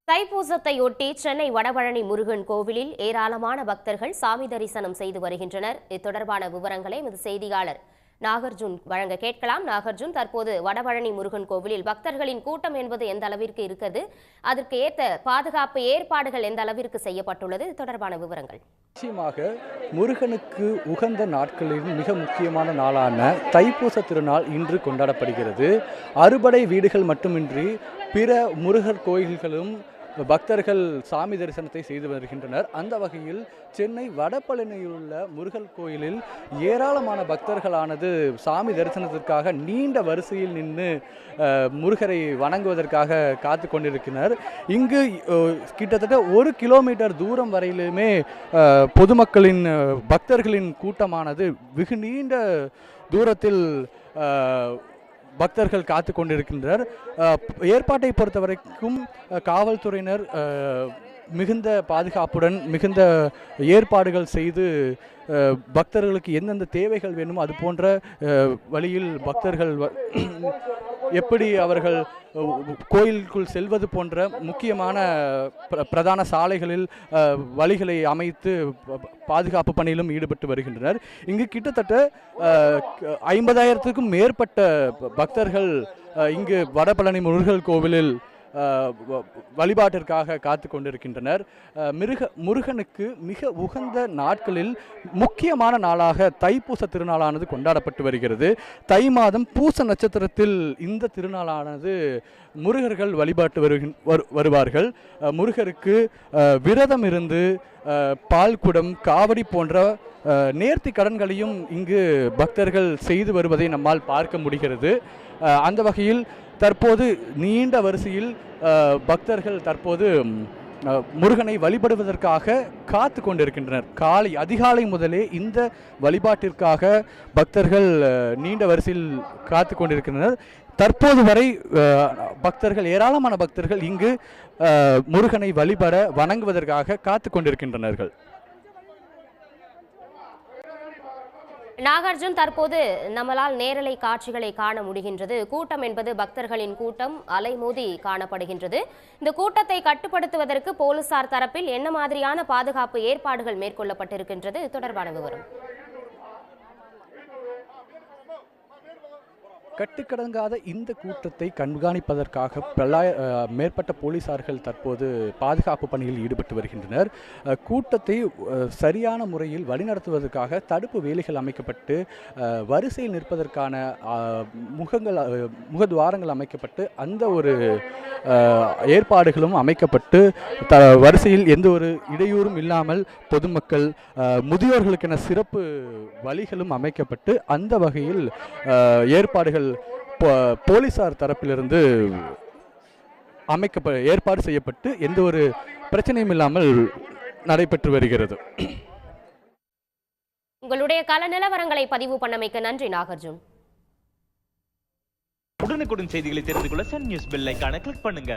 தைப்பூசத்தையொட்டி சென்னை வடபழனி முருகன் கோவிலில் ஏராளமான பக்தர்கள் சாமி தரிசனம் செய்து வருகின்றனர். இது தொடர்பான விவரங்களை எமது செய்தியாளர் நாகார்ஜுன் வழங்க கேட்கலாம். நாகார்ஜுன், தற்போது வடபழனி முருகன் கோவிலில் பக்தர்களின் கூட்டம் என்பது எந்த அளவிற்கு இருக்கிறது, அதற்கு ஏற்ற பாதுகாப்பு ஏற்பாடுகள் எந்த அளவிற்கு செய்யப்பட்டுள்ளது, இது தொடர்பான விவரங்கள்? நிச்சயமாக முருகனுக்கு உகந்த நாட்களில் மிக முக்கியமான நாளான தைப்பூச திருநாள் இன்று கொண்டாடப்படுகிறது. அறுபடை வீடுகள் மட்டுமின்றி பிற முருகர் கோயில்களும் பக்தர்கள் சாமி தரிசனத்தை செய்து வருகின்றனர். அந்த வகையில் சென்னை வடபழனியில் உள்ள முருகன் கோயிலில் ஏராளமான பக்தர்களானது சாமி தரிசனத்திற்காக நீண்ட வரிசையில் நின்று முருகரை வணங்குவதற்காக காத்து கொண்டிருக்கிறார். இங்கு கிட்டத்தட்ட 1 கிலோமீட்டர் தூரம் வரையிலுமே பொதுமக்களின் பக்தர்களின் கூட்டமானது வெகு நீண்ட தூரத்தில் பக்தர்கள் காத்து கொண்டிருக்கின்றனர். ஏற்பாட்டை பொறுத்த வரைக்கும் காவல்துறையினர் மிகுந்த பாதுகாப்புடன் மிகுந்த ஏற்பாடுகள் செய்து பக்தர்களுக்கு எந்தெந்த தேவைகள் வேணுமோ அது போன்ற வழியில் பக்தர்கள் எப்படி அவர்கள் கோயிலுக்குள் செல்வது போன்ற முக்கியமான பிரதான சாலைகளில் வழிகளை அமைத்து பாதுகாப்பு பணியிலும் ஈடுபட்டு வருகின்றனர். இங்கு கிட்டத்தட்ட 50,000க்கும் மேற்பட்ட பக்தர்கள் இங்கு வடபழனி முருகன் கோவிலில் வழிபாட்டிற்காக காத்து கொண்டிருக்கின்றனர். முருகனுக்கு மிக உகந்த நாட்களில் முக்கியமான நாளாக தைப்பூச திருநாளானது கொண்டாடப்பட்டு வருகிறது. தை மாதம் பூச நட்சத்திரத்தில் இந்த திருநாளானது முருகர்கள் வழிபாட்டு வருவார்கள். முருகருக்கு விரதம் இருந்து பால்குடம், காவடி போன்ற நேர்த்தி கடன்களையும் இங்கு பக்தர்கள் செய்து வருவதை நம்மால் பார்க்க முடிகிறது. அந்த வகையில் தற்போது நீண்ட வரிசையில் பக்தர்கள் தற்போது முருகனை வழிபடுவதற்காக காத்து கொண்டிருக்கின்றனர். அதிகாலை முதலே இந்த வழிபாட்டிற்காக பக்தர்கள் நீண்ட வரிசையில் காத்து கொண்டிருக்கின்றனர். தற்போது வரை ஏராளமான பக்தர்கள் இங்கு முருகனை வணங்குவதற்காக காத்து கொண்டிருக்கின்றனர். நாகார்ஜுன், தற்போது நம்மளால் நேரலை காட்சிகளை காண முடிகின்றது. கூட்டம் என்பது பக்தர்களின் கூட்டம் அலைமோதி காணப்படுகின்றது. இந்த கூட்டத்தை கட்டுப்படுத்துவதற்கு போலீசார் தரப்பில் என்ன மாதிரியான பாதுகாப்பு ஏற்பாடுகள் மேற்கொள்ளப்பட்டிருக்கின்றது, தொடர்பான விவரம்? கட்டுக்கடங்காத இந்த கூட்டத்தை கண்காணிப்பதற்காக மேற்பட்ட போலீசார்கள் தற்போது பாதுகாப்பு பணியில் ஈடுபட்டு வருகின்றனர். கூட்டத்தை சரியான முறையில் வழிநடத்துவதற்காக தடுப்பு வேலிகள் அமைக்கப்பட்டு வரிசையில் நிற்பதற்கான முகத்வாரங்கள் அமைக்கப்பட்டு அந்த ஒரு ஏற்பாடுகளும் அமைக்கப்பட்டு வரிசையில் எந்த ஒரு இடையூறும் இல்லாமல் பொதுமக்கள் முதியோர்களுக்கென சிறப்பு வழிகளும் அமைக்கப்பட்டு அந்த வகையில் ஏற்பாடுகள் போலீசார் தரப்பிலிருந்து ஏற்பாடு செய்யப்பட்டு எந்த ஒரு பிரச்சனையும் இல்லாமல் நடைபெற்று வருகிறது. உங்களுடைய கள நிலவரங்களை பதிவு பண்ணமைக்கு நன்றி நாகார்ஜுன். உடனுக்குடன் செய்திகளை தெரிந்து கொள்ள சன் நியூஸ் பெல் ஐகானை கிளிக் பண்ணுங்க.